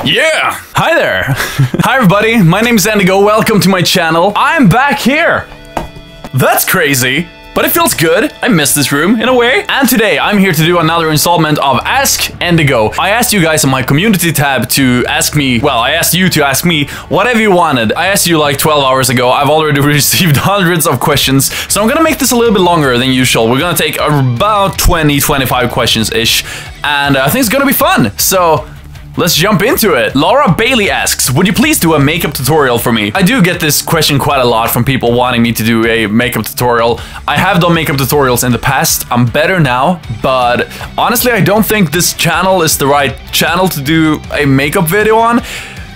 Yeah! Hi there! Hi everybody, my name is Endigo, welcome to my channel. I'm back here! That's crazy, but it feels good. I miss this room in a way. And today I'm here to do another installment of Ask Endigo. I asked you guys in my community tab to ask me, well, I asked you to ask me whatever you wanted. I asked you like 12 hours ago. I've already received hundreds of questions, so I'm gonna make this a little bit longer than usual. We're gonna take about 20-25 questions-ish, and I think it's gonna be fun. So let's jump into it. Laura Bailey asks, would you please do a makeup tutorial for me? I do get this question quite a lot from people wanting me to do a makeup tutorial. I have done makeup tutorials in the past. I'm better now, but honestly, I don't think this channel is the right channel to do a makeup video on.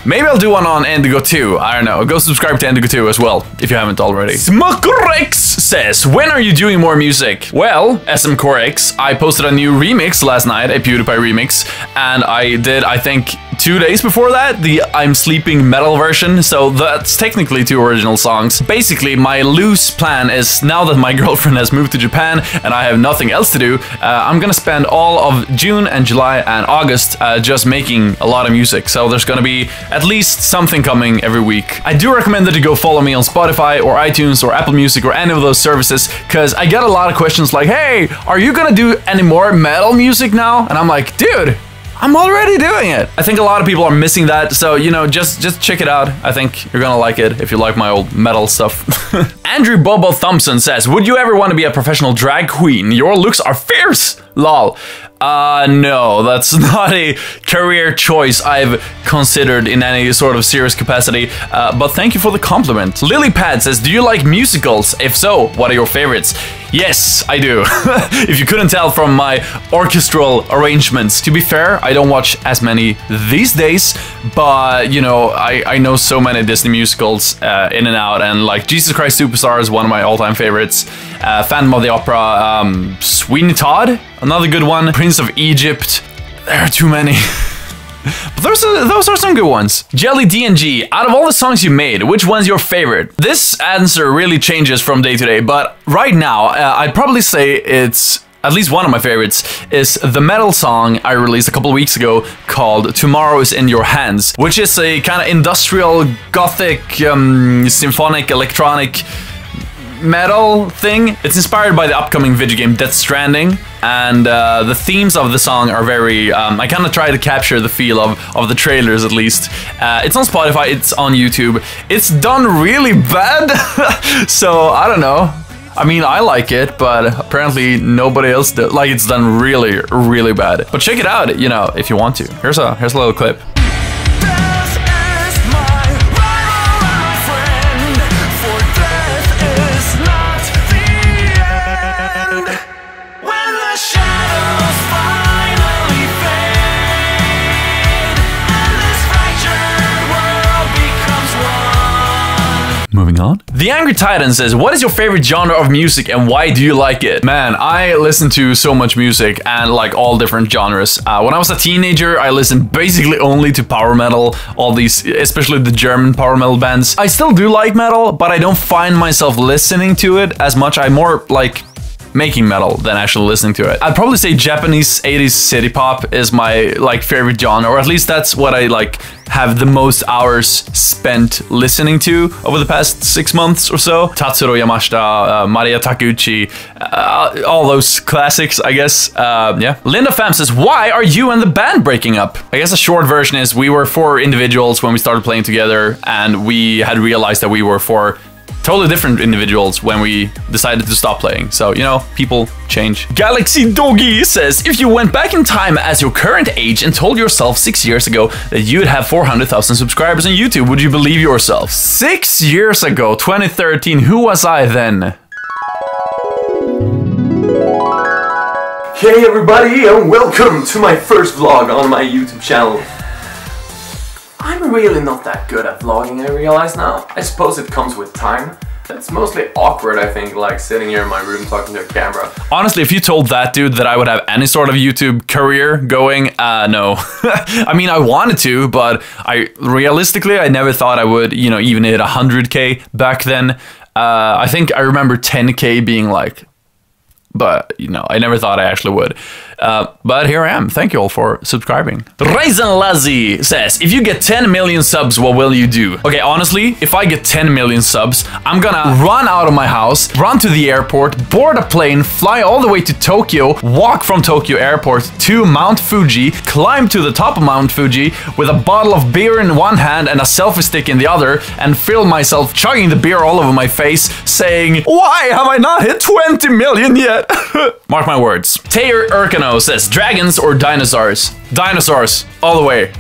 Maybe I'll do one on Endigo too. I don't know. Go subscribe to Endigo too as well, if you haven't already. Smukorex says, when are you doing more music? Well, SMCorex, I posted a new remix last night, a PewDiePie remix, and I did, I think, 2 days before that, the I'm Sleeping metal version, so that's technically 2 original songs. Basically, my loose plan is, now that my girlfriend has moved to Japan and I have nothing else to do, I'm gonna spend all of June and July and August just making a lot of music, so there's gonna be at least something coming every week. I do recommend that you go follow me on Spotify or iTunes or Apple Music or any of those services, because I get a lot of questions like, hey, are you gonna do any more metal music now? And I'm like, dude, I'm already doing it. I think a lot of people are missing that, so, you know, just check it out. I think you're gonna like it if you like my old metal stuff. Andrew Bobo Thompson says, would you ever want to be a professional drag queen? Your looks are fierce, lol. No, that's not a career choice I've considered in any sort of serious capacity, but thank you for the compliment. Lily Pad says, do you like musicals? If so, what are your favorites? Yes, I do. If you couldn't tell from my orchestral arrangements. To be fair, I don't watch as many these days, but, you know, I know so many Disney musicals in and out, and like Jesus Christ Superstar is one of my all-time favorites. Phantom of the Opera, Sweeney Todd, another good one. Prince of Egypt. There are too many. But those are some good ones. Jelly DNG, out of all the songs you made, which one's your favorite? This answer really changes from day to day, but right now, I'd probably say it's at least one of my favorites is the metal song I released a couple of weeks ago called Tomorrow is in Your Hands, which is a kind of industrial, gothic, symphonic, electronic metal thing. It's inspired by the upcoming video game Death Stranding, and the themes of the song are very, I kind of try to capture the feel of the trailers at least. It's on Spotify, it's on YouTube. It's done really bad, so I don't know. I mean, I like it, but apparently nobody else does. Like, it's done really, really bad. But check it out, you know, if you want to. Here's a little clip. Moving on. The Angry Titan says, what is your favorite genre of music and why do you like it? Man, I listen to so much music and like all different genres. When I was a teenager, I listened basically only to power metal, all these, especially the German power metal bands. I still do like metal, but I don't find myself listening to it as much. I more like making metal than actually listening to it. I'd probably say Japanese 80s city pop is my like favorite genre, or at least that's what I like have the most hours spent listening to over the past 6 months or so. Tatsuro Yamashita, Maria Takeuchi, all those classics, I guess. Yeah. Linda Pham says, why are you and the band breaking up? I guess a short version is we were 4 individuals when we started playing together, and we had realized that we were 4 totally different individuals when we decided to stop playing. So, you know, people change. Galaxy Doggy says, if you went back in time as your current age and told yourself 6 years ago that you'd have 400,000 subscribers on YouTube, would you believe yourself? 6 years ago, 2013, who was I then? Hey everybody, and welcome to my first vlog on my YouTube channel. I'm really not that good at vlogging, I realize now. I suppose it comes with time. It's mostly awkward, I think, like sitting here in my room talking to a camera. Honestly, if you told that dude that I would have any sort of YouTube career going, no. I mean, I wanted to, but realistically, I never thought I would, you know, even hit 100K back then. I think I remember 10K being like, but, you know, I never thought I actually would. But here I am. Thank you all for subscribing. Raisin Lazzy says, if you get 10 million subs, what will you do? Okay, honestly, if I get 10 million subs, I'm gonna run out of my house, run to the airport, board a plane, fly all the way to Tokyo, walk from Tokyo airport to Mount Fuji, climb to the top of Mount Fuji with a bottle of beer in one hand and a selfie stick in the other, and film myself chugging the beer all over my face, saying, why have I not hit 20 million yet? Mark my words. Taylor Urkano says, dragons or dinosaurs? Dinosaurs, all the way.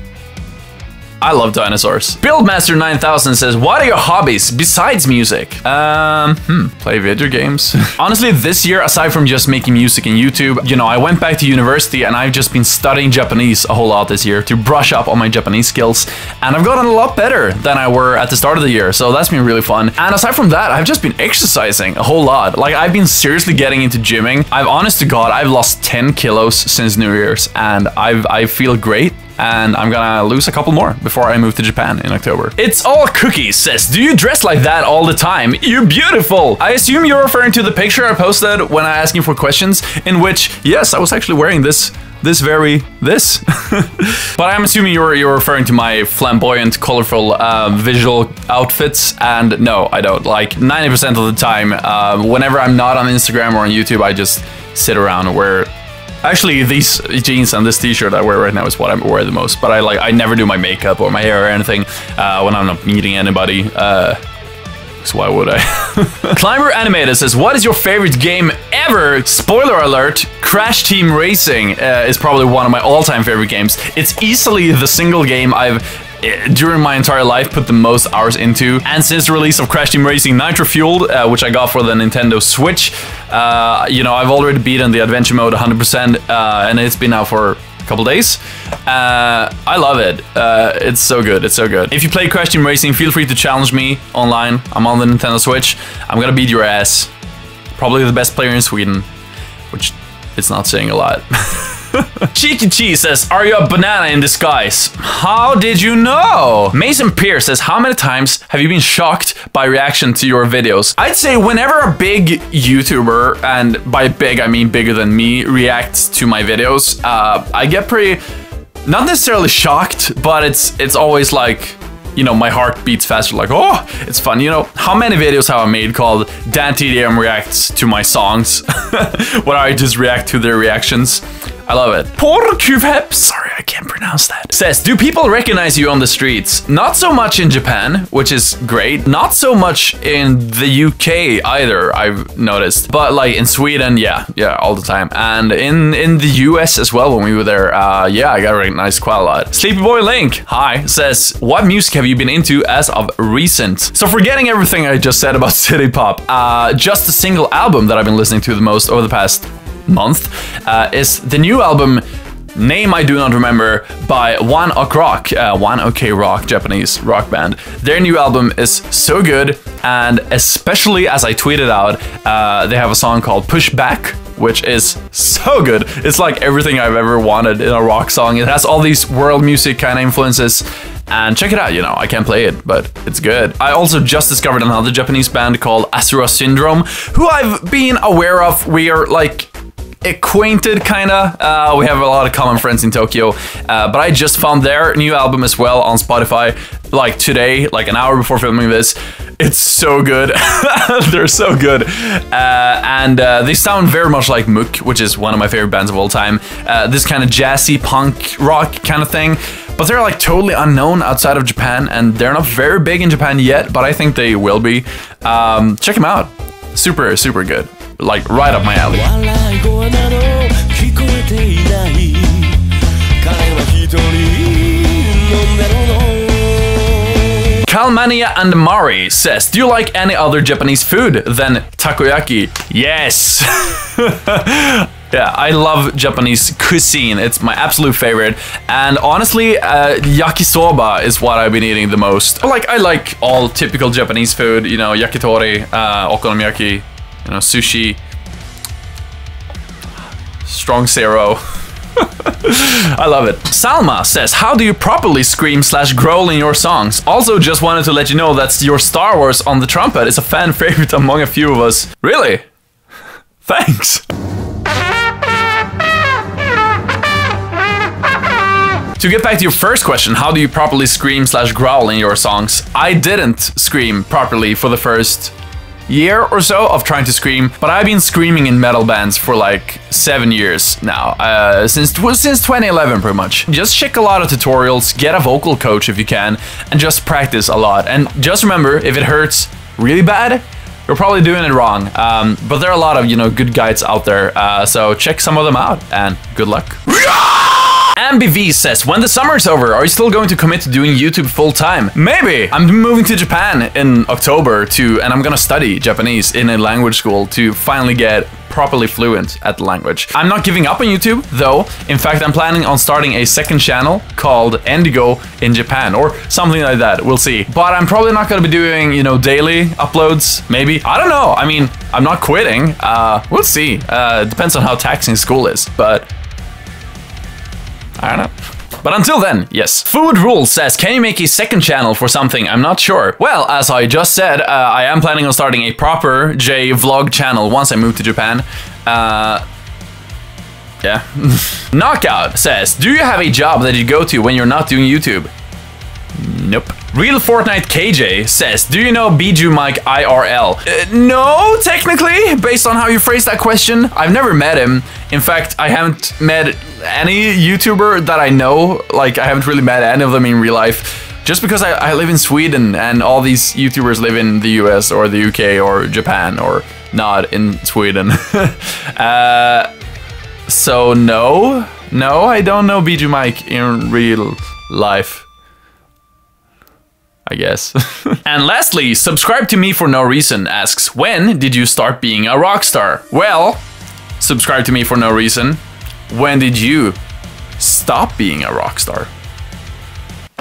I love dinosaurs. Buildmaster 9000 says, what are your hobbies besides music? Play video games. Honestly, this year, aside from just making music and YouTube, you know, I went back to university and I've just been studying Japanese a whole lot this year to brush up on my Japanese skills. And I've gotten a lot better than I were at the start of the year. So that's been really fun. And aside from that, I've just been exercising a whole lot. Like, I've been seriously getting into gymming. Honest to God, I've lost 10 kilos since New Year's and I feel great. And I'm gonna lose a couple more before I move to Japan in October. It's All Cookies says, do you dress like that all the time? You're beautiful! I assume you're referring to the picture I posted when I asked you for questions, in which, yes, I was actually wearing this. But I'm assuming you're referring to my flamboyant, colorful visual outfits, and no, I don't. Like 90% of the time, whenever I'm not on Instagram or on YouTube, I just sit around and wear. Actually, these jeans and this t-shirt I wear right now is what I wear the most, but I never do my makeup or my hair or anything when I'm not meeting anybody. So why would I? Climber Animated says, what is your favorite game ever? Spoiler alert, Crash Team Racing is probably one of my all-time favorite games. It's easily the single game I've during my entire life put the most hours into, and since the release of Crash Team Racing Nitro Fueled, which I got for the Nintendo Switch, you know, I've already beaten the adventure mode 100%, and it's been out for a couple days. I love it. It's so good. It's so good. If you play Crash Team Racing, feel free to challenge me online. I'm on the Nintendo Switch. I'm gonna beat your ass. Probably the best player in Sweden, which it's not saying a lot. Cheeky Cheese says, are you a banana in disguise? How did you know? Mason Pierce says, how many times have you been shocked by reaction to your videos? I'd say whenever a big YouTuber, and by big I mean bigger than me, reacts to my videos, I get pretty, not necessarily shocked, but it's always like, you know, my heart beats faster, like, oh, it's fun. You know, how many videos have I made called Dan TDM reacts to my songs? Where I just react to their reactions. I love it. Porcuvep, sorry, I can't pronounce that. Says, do people recognize you on the streets? Not so much in Japan, which is great. Not so much in the UK either, I've noticed. But like in Sweden, yeah, all the time. And in the US as well, when we were there, yeah, I got recognized quite a lot. Sleepy Boy Link, hi, says, what music have you been into as of recent? So forgetting everything I just said about city pop, just a single album that I've been listening to the most over the past month is the new album, name I do not remember, by One Ok Rock, One Ok Rock, Japanese rock band. Their new album is so good, and especially as I tweeted out, they have a song called Push Back, which is so good. It's like everything I've ever wanted in a rock song. It has all these world music kind of influences. And check it out, you know, I can't play it, but it's good. I also just discovered another Japanese band called Asura Syndrome, who I've been aware of. We are like acquainted, kinda. We have a lot of common friends in Tokyo, but I just found their new album as well on Spotify, like today, like an hour before filming this. It's so good. They're so good. And they sound very much like Mook, which is one of my favorite bands of all time. This kind of jazzy punk rock kind of thing. But they're like totally unknown outside of Japan, and they're not very big in Japan yet, but I think they will be. Check them out. Super, super good. Like right up my alley. Kalmania and Mari says, do you like any other Japanese food than takoyaki? Yes! Yeah, I love Japanese cuisine. It's my absolute favorite. And honestly, yakisoba is what I've been eating the most. Like, I like all typical Japanese food, you know, yakitori, okonomiyaki, you know, sushi, strong zero. I love it. Salma says, how do you properly scream/growl in your songs? Also, just wanted to let you know that your Star Wars on the trumpet is a fan favorite among a few of us. Really? Thanks. To get back to your first question, how do you properly scream / growl in your songs? I didn't scream properly for the first year or so of trying to scream, but I've been screaming in metal bands for like 7 years now, since 2011 pretty much. Just check a lot of tutorials, get a vocal coach if you can, and just practice a lot. And just remember, if it hurts really bad, you're probably doing it wrong. But there are a lot of, you know, good guides out there, so check some of them out, and good luck. MBV says, when the summer's over, are you still going to commit to doing YouTube full-time? Maybe. I'm moving to Japan in October and I'm gonna study Japanese in a language school to finally get properly fluent at the language. I'm not giving up on YouTube, though. In fact, I'm planning on starting a second channel called Endigo in Japan, or something like that. We'll see. But I'm probably not gonna be doing, you know, daily uploads, maybe. I don't know. I mean, I'm not quitting. We'll see. Depends on how taxing school is, but I don't know. But until then, yes. Food Rule says, can you make a second channel for something? I'm not sure. Well, as I just said, I am planning on starting a proper J vlog channel once I move to Japan. Yeah. Knockout says, do you have a job that you go to when you're not doing YouTube? Nope. Real Fortnite KJ says, do you know Bijoux Mike IRL? No, technically, based on how you phrased that question. I've never met him. In fact, I haven't met any YouTuber that I know. Like, I haven't really met any of them in real life. Just because I live in Sweden and all these YouTubers live in the US or the UK or Japan or not in Sweden. So no, I don't know Bijoux Mike in real life, I guess. And lastly, Subscribe to Me for No Reason asks, when did you start being a rock star? Well, Subscribe to Me for No Reason, when did you stop being a rock star?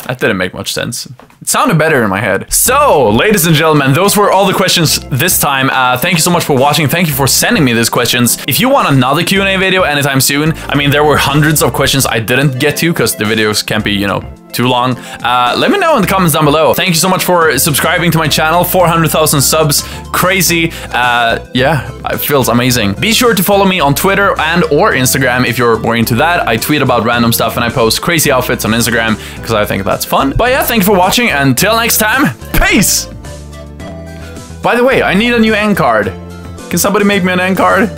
That didn't make much sense. It sounded better in my head. So, ladies and gentlemen, those were all the questions this time. Thank you so much for watching. Thank you for sending me these questions. If you want another Q&A video anytime soon, I mean, there were hundreds of questions I didn't get to because the videos can't be, you know, too long. Let me know in the comments down below. Thank you so much for subscribing to my channel. 400,000 subs. Crazy. Yeah, it feels amazing. Be sure to follow me on Twitter and or Instagram if you're more into that. I tweet about random stuff and I post crazy outfits on Instagram because I think that's fun. But yeah, thank you for watching. Until next time, peace! By the way, I need a new end card. Can somebody make me an end card?